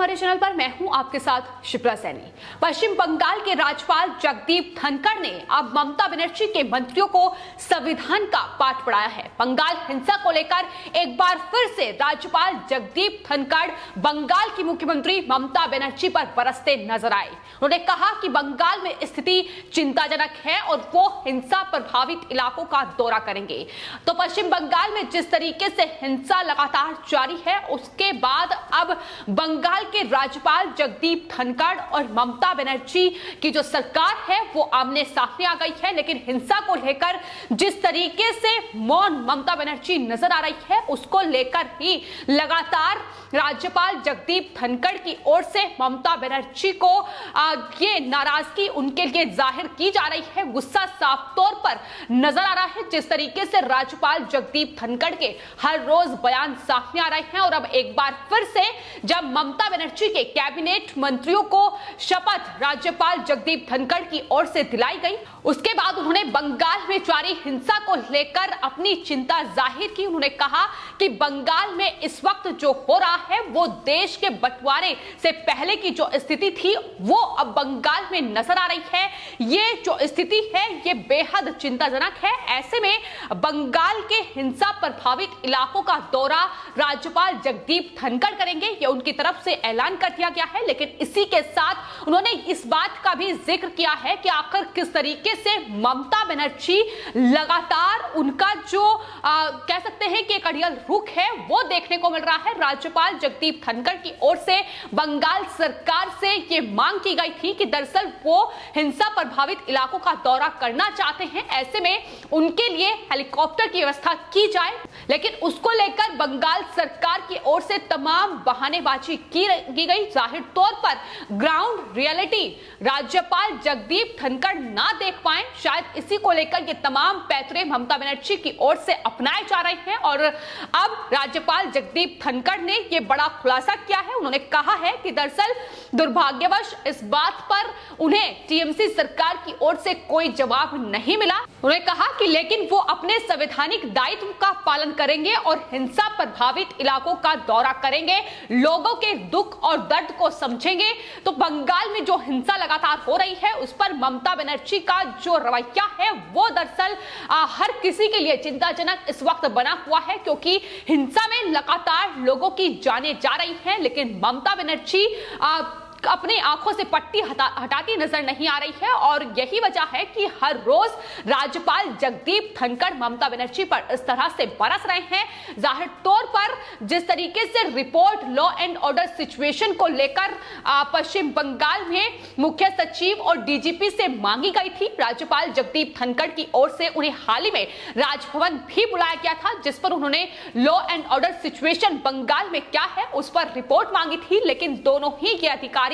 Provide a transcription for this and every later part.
हमारे चैनल पर। मैं हूं आपके साथ शिप्रा सैनी। पश्चिम बंगाल के राज्यपाल जगदीप धनखड़ ने अब ममता बनर्जी के मंत्रियों को संविधान का पाठ पढ़ाया है। बंगाल हिंसा को लेकर एक बार फिर से राज्यपाल जगदीप धनखड़ बंगाल की मुख्यमंत्री ममता बनर्जी पर बरसते नजर आए। उन्होंने कहा कि बंगाल में स्थिति चिंताजनक है और वो हिंसा प्रभावित इलाकों का दौरा करेंगे। तो पश्चिम बंगाल में जिस तरीके से हिंसा लगातार जारी है, उसके बाद अब बंगाल के राज्यपाल जगदीप धनखड़ और ममता बनर्जी की जो सरकार है वो आमने सामने आ गई है। लेकिन हिंसा को लेकर जिस तरीके से मौन ममता बनर्जी नजर आ रही है, उसको लेकर ही लगातार राज्यपाल जगदीप धनखड़ की ओर से ममता बनर्जी को ये नाराजगी उनके लिए जाहिर की जा रही है। गुस्सा साफ तौर पर नजर आ रहा है। जिस तरीके से राज्यपाल जगदीप धनखड़ के हर रोज बयान सामने आ रहे हैं और अब एक बार फिर से जब ममता बनर्जी के कैबिनेट मंत्रियों को शपथ राज्यपाल जगदीप धनखड़ की ओर से दिलाई गई, उसके बाद उन्होंने बंगाल में जारी हिंसा को लेकर अपनी चिंता जाहिर की। उन्होंने कहा कि बंगाल में इस वक्त जो हो रहा है वो देश के बंटवारे से पहले की जो स्थिति थी वो अब बंगाल में नजर आ रही है। ये जो स्थिति है ये बेहद चिंताजनक है। ऐसे में बंगाल के हिंसा प्रभावित इलाकों का दौरा राज्यपाल जगदीप धनखड़ करेंगे, ये उनकी तरफ से ऐलान कर दिया गया है। लेकिन इसी के साथ उन्होंने इस बात का भी जिक्र किया है कि आखिर किस तरीके से ममता बनर्जी लगातार उनका जो कह सकते हैं कि एक अड़ियल रुख है वो देखने को मिल रहा है। राज्यपाल जगदीप धनखड़ की ओर से बंगाल सरकार से ये मांग की गई थी कि दरअसल वो हिंसा प्रभावित इलाकों का दौरा करना चाहते हैं, ऐसे में उनके लिए हेलीकॉप्टर की व्यवस्था की जाए। लेकिन उसको लेकर बंगाल सरकार की ओर से तमाम बहानेबाजी की गई। जाहिर तौर पर ग्राउंड रियलिटी राज्यपाल जगदीप धनखड़ ना देख पाए, शायद इसी को लेकर ये तमाम पैतरे ममता बनर्जी की ओर से अपनाए जा रहे हैं। और अब राज्यपाल जगदीप धनखड़ ने ये बड़ा खुलासा किया है। उन्होंने कहा है कि दरअसल दुर्भाग्यवश इस बात पर उन्हें टीएमसी सरकार की ओर से कोई जवाब नहीं मिला। उन्होंने कहा कि लेकिन वो अपने संवैधानिक दायित्व का पालन करेंगे और हिंसा प्रभावित इलाकों का दौरा करेंगे, लोगों के दुख और दर्द को समझेंगे। तो बंगाल में जो हिंसा लगातार हो रही है उस पर ममता बनर्जी का जो रवैया है वो दरअसल हर किसी के लिए चिंताजनक इस वक्त बना हुआ है, क्योंकि हिंसा में लगातार लोगों की जानें जा रही हैं। लेकिन ममता बनर्जी अपनी आंखों से पट्टी हटाती नजर नहीं आ रही है और यही वजह है कि हर रोज राज्यपाल जगदीप धनखड़ ममता बनर्जी पर इस तरह से बरस रहे हैं। जाहिर तौर पर जिस तरीके से report law and order situation को लेकर पश्चिम बंगाल में मुख्य सचिव और डीजीपी से मांगी गई थी, राज्यपाल जगदीप धनखड़ की ओर से उन्हें हाल ही में राजभवन भी बुलाया गया था, जिस पर उन्होंने law and order situation Bengal में क्या है उस पर रिपोर्ट मांगी थी। लेकिन दोनों ही के अधिकारी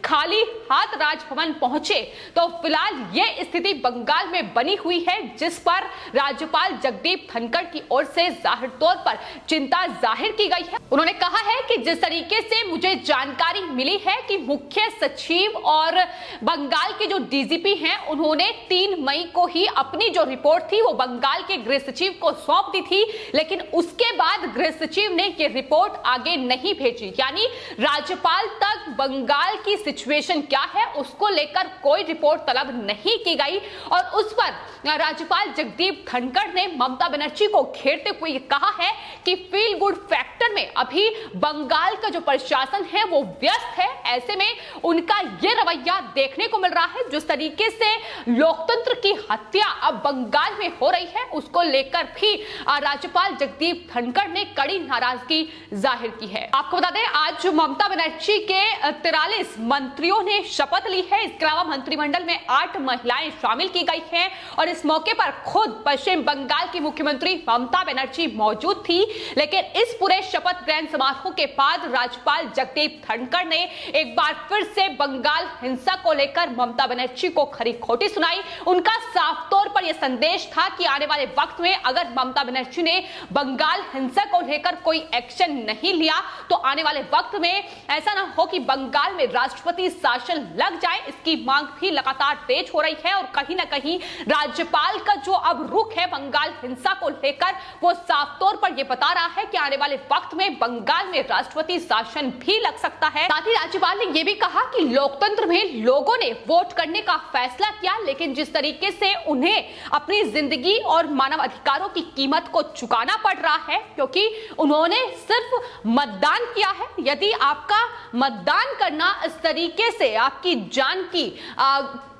खाली हाथ राजभवन पहुंचे। तो फिलहाल ये स्थिति बंगाल में बनी हुई है, जिस पर राज्यपाल जगदीप धनखड़ की ओर से जाहिर तौर पर चिंता जाहिर की गई है। उन्होंने कहा है कि जिस तरीके से मुझे जानकारी मिली है कि मुख्य सचिव और बंगाल के जो डीजीपी हैं उन्होंने 3 मई को ही अपनी जो रिपोर्ट थी वो बंगाल के गृह सचिव को सौंप दी थी, लेकिन उसके बाद गृह सचिव ने ये रिपोर्ट आगे नहीं भेजी। यानी राज्यपाल तक बंगाल की सिचुएशन क्या है उसको लेकर कोई रिपोर्ट तलब नहीं की गई और उस पर राज्यपाल जगदीप धनखड़ ने ममता बनर्जी को घेरते हुए कहा है कि फील गुड फैक्टर में अभी बंगाल का जो प्रशासन है वो व्यस्त है। ऐसे में उनका ये रवैया देखने को मिल रहा है। जिस तरीके से लोकतंत्र की हत्या अब बंगाल में हो रही है उसको लेकर भी राज्यपाल जगदीप धनखड़ ने कड़ी नाराजगी जाहिर की है। आपको बता दें आज ममता बनर्जी के 43 मंत्रियों ने शपथ ली है। इसके अलावा मंत्रिमंडल में 8 महिलाएं शामिल की गई हैं और इस मौके पर खुद पश्चिम बंगाल की मुख्यमंत्री ममता बनर्जी मौजूद थी। लेकिन इस पूरे शपथ ग्रहण समारोह के बाद राज्यपाल जगदीप धनखड़ ने एक बार फिर से बंगाल हिंसा को लेकर ममता बनर्जी को खरी खोटी सुनाई। उनका साफ तौर पर यह संदेश था कि आने वाले वक्त में अगर ममता बनर्जी ने बंगाल हिंसा को लेकर कोई एक्शन नहीं लिया तो आने वाले वक्त में ऐसा ना हो कि बंगाल में राष्ट्रपति शासन लग जाए, इसकी मांग भी लगातार तेज हो रही है। और कहीं ना कहीं राज्यपाल का जो अब रुख है बंगाल हिंसा को लेकर, वो साफ तौर पर यह बता रहा है कि आने वाले वक्त में बंगाल में राष्ट्रपति शासन भी लग सकता है। साथ ही राज्यपाल ने यह भी कहा कि लोकतंत्र में लोगों ने वोट करने का फैसला किया, लेकिन जिस तरीके से उन्हें अपनी जिंदगी और मानव अधिकारों की कीमत को चुकाना पड़ रहा है, क्योंकि उन्होंने सिर्फ मतदान किया है। यदि आपका मतदान करना इस तरीके से आपकी जान की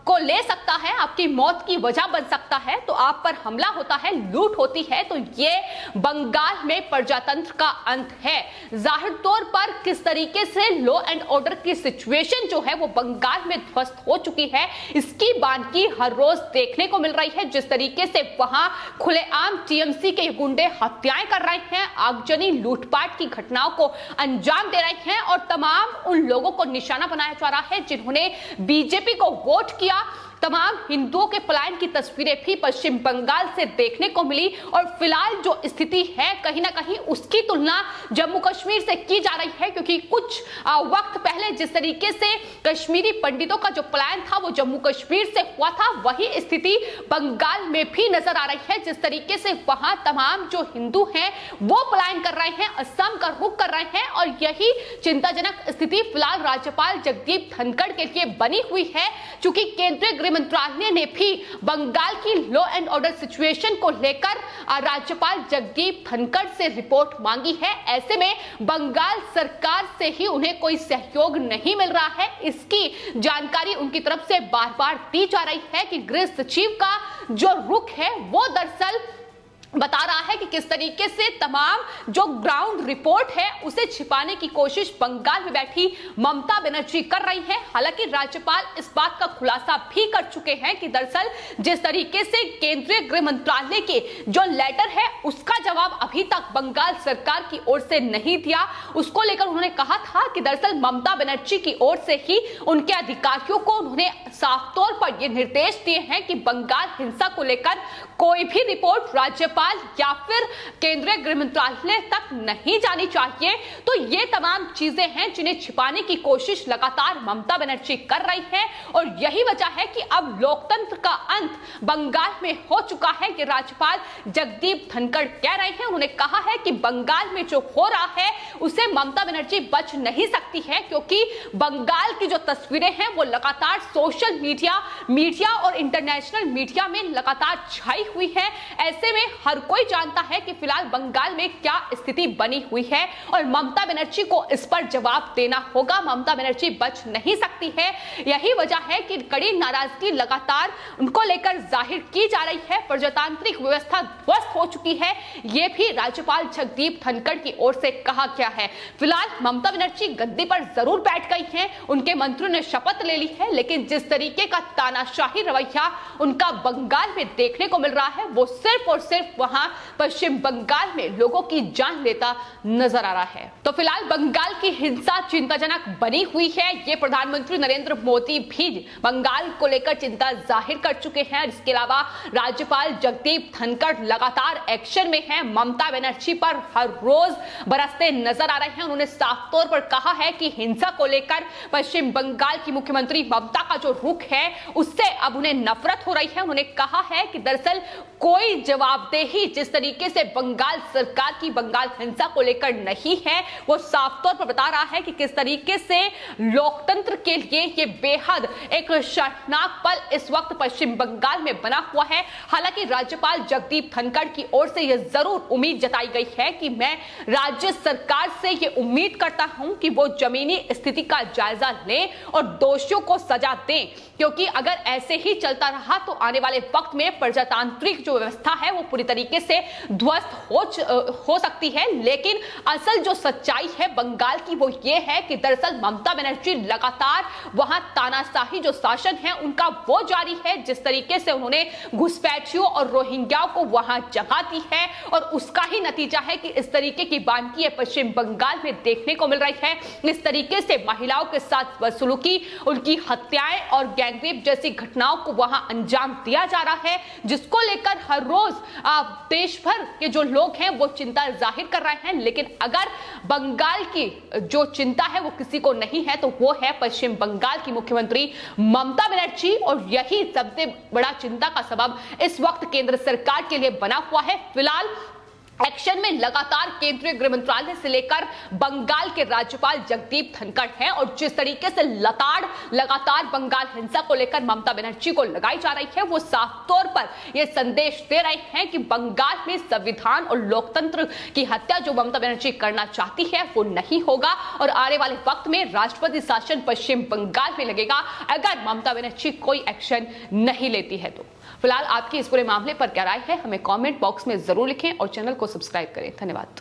को ले सकता है, आपकी मौत की वजह बन सकता है, तो आप पर हमला होता है, लूट होती है, तो ये बंगाल में प्रजातंत्र का अंत है। जाहिर तौर पर किस तरीके से लॉ एंड ऑर्डर की सिचुएशन जो है वो बंगाल में ध्वस्त हो चुकी है, इसकी बानगी हर रोज देखने को मिल रही है। जिस तरीके से वहां खुलेआम टीएमसी के गुंडे हत्याएं कर रहे हैं, आगजनी लूटपाट की घटनाओं को अंजाम दे रहे हैं और तमाम उन लोगों को निशाना बनाया जा रहा है जिन्होंने बीजेपी को वोट किया। तमाम हिंदुओं के पलायन की तस्वीरें भी पश्चिम बंगाल से देखने को मिली और फिलहाल जो स्थिति है कहीं ना कहीं उसकी तुलना जम्मू कश्मीर से की जा रही है, क्योंकि कुछ वक्त पहले जिस तरीके से कश्मीरी पंडितों का जो पलायन था वो जम्मू कश्मीर से हुआ था, वही स्थिति बंगाल में भी नजर आ रही है। जिस तरीके से वहां तमाम जो हिंदू हैं वो पलायन कर रहे हैं, असम का रुख कर रहे हैं और यही चिंताजनक स्थिति फिलहाल राज्यपाल जगदीप धनखड़ के लिए बनी हुई है। चूंकि केंद्रीय गृह मंत्रालय ने भी बंगाल की लॉ एंड ऑर्डर सिचुएशन को लेकर राज्यपाल जगदीप धनखड़ से रिपोर्ट मांगी है। ऐसे में बंगाल सरकार से ही उन्हें कोई सहयोग नहीं मिल रहा है, इसकी जानकारी उनकी तरफ से बार बार दी जा रही है कि गृह सचिव का जो रुख है वो दरअसल बता रहा है कि किस तरीके से तमाम जो ग्राउंड रिपोर्ट है उसे छिपाने की कोशिश बंगाल में बैठी ममता बनर्जी कर रही है। हालांकि राज्यपाल इस बात का खुलासा भी कर चुके हैं कि दरअसल जिस तरीके से केंद्रीय गृह मंत्रालय के जो लेटर है उसका जवाब अभी तक बंगाल सरकार की ओर से नहीं दिया। उसको लेकर उन्होंने कहा था कि दरअसल ममता बनर्जी की ओर से ही उनके अधिकारियों को उन्होंने साफ तौर पर यह निर्देश दिए हैं कि बंगाल हिंसा को लेकर कोई भी रिपोर्ट राज्यपाल या फिर केंद्रीय गृह मंत्रालय तक नहीं जानी चाहिए। तो ये तमाम चीजें हैं जिन्हें छिपाने की कोशिश लगातार ममता बनर्जी कर रही है और यही वजह है कि अब लोकतंत्र का अंत बंगाल में हो चुका है। कि राज्यपाल जगदीप धनखड़ कह रहे हैं, उन्होंने कहा है कि बंगाल में जो हो रहा है उसे ममता बनर्जी बच नहीं सकती है, क्योंकि बंगाल की जो तस्वीरें हैं वो लगातार सोशल मीडिया और इंटरनेशनल मीडिया में लगातार छाई हुई है। ऐसे में हर कोई जानता है कि फिलहाल बंगाल में क्या स्थिति बनी हुई है और ममता बनर्जी को इस पर जवाब देना होगा। ममता बनर्जी बच नहीं सकती है, यही वजह है कि कड़ी नाराजगी लगातार उनको लेकर जाहिर की जा रही है। प्रजातांत्रिक व्यवस्था ध्वस्त हो चुकी है, यह भी राज्यपाल जगदीप धनखड़ की ओर से कहा गया है। फिलहाल ममता बनर्जी गद्दी पर जरूर बैठ गई हैं, उनके मंत्रियों ने शपथ ले ली है, लेकिन जिस तरीके का तानाशाही रवैया उनका बंगाल में देखने को मिल रहा है वो सिर्फ और सिर्फ वहां पश्चिम बंगाल में लोगों की जान लेता नजर आ रहा है। तो फिलहाल बंगाल की हिंसा चिंताजनक बनी हुई है। ये प्रधानमंत्री नरेंद्र मोदी भी बंगाल को लेकर चिंता जाहिर कर चुके हैं। इसके अलावा राज्यपाल जगदीप धनखड़ लगातार एक्शन में हैं, ममता बनर्जी पर हर रोज बरसते नजर आ रहे हैं। उन्होंने साफ तौर पर कहा है कि हिंसा को लेकर पश्चिम बंगाल की मुख्यमंत्री ममता का जो रुख है उससे अब उन्हें नफरत हो रही है। उन्होंने कहा है कि दरअसल कोई जवाबदेही जिस तरीके से बंगाल सरकार की बंगाल हिंसा को लेकर नहीं है वो साफ तौर पर बता रहा है कि किस तरीके से लोकतंत्र के लिए ये बेहद एक शर्मनाक पल इस वक्त पश्चिम बंगाल में बना हुआ है। हालांकि राज्यपाल जगदीप धनखड़ की ओर से यह जरूर उम्मीद जताई गई है कि मैं राज्य सरकार से ये उम्मीद करता हूं कि वो जमीनी स्थिति का जायजा लें और दोषियों को सजा दें, क्योंकि अगर ऐसे ही चलता रहा तो आने वाले वक्त में प्रजातांत्रिक जो व्यवस्था है वो पूरी तरीके से ध्वस्त हो सकती है। लेकिन असल जो सच्चाई है बंगाल की वो ये है कि दरअसल ममता बनर्जी लगातार वहां तानाशाही जो शासन है उनका वो जारी है। जिस तरीके से उन्होंने घुसपैठियों और रोहिंग्याओं को वहां जगह दी है और उसका ही नतीजा है कि इस तरीके की बानगी पश्चिम बंगाल में देखने को मिल रही है। इस तरीके से महिलाओं के साथ बदसलूकी, उनकी हत्याएं और गैंगरेप जैसी घटनाओं को वहां अंजाम दिया जा रहा है, जिसको लेकर हर रोज अब देश भर के जो लोग हैं वो चिंता जाहिर कर रहे हैं, लेकिन अगर बंगाल की जो चिंता है वो किसी को नहीं है तो वो है पश्चिम बंगाल की मुख्यमंत्री ममता बनर्जी। और यही सबसे बड़ा चिंता का सबब इस वक्त केंद्र सरकार के लिए बना हुआ है। फिलहाल एक्शन में लगातार केंद्रीय गृह मंत्रालय से लेकर बंगाल के राज्यपाल जगदीप धनखड़ हैं, और जिस तरीके से लगातार बंगाल हिंसा को लेकर ममता बनर्जी को लगाई जा रही है, वो साफ तौर पर यह संदेश दे रहे हैं कि बंगाल में संविधान और लोकतंत्र की हत्या जो ममता बनर्जी करना चाहती है वो नहीं होगा, और आने वाले वक्त में राष्ट्रपति शासन पश्चिम बंगाल में लगेगा अगर ममता बनर्जी कोई एक्शन नहीं लेती है तो। फिलहाल आपकी इस पूरे मामले पर क्या राय है, हमें कमेंट बॉक्स में जरूर लिखें और चैनल को सब्सक्राइब करें। धन्यवाद।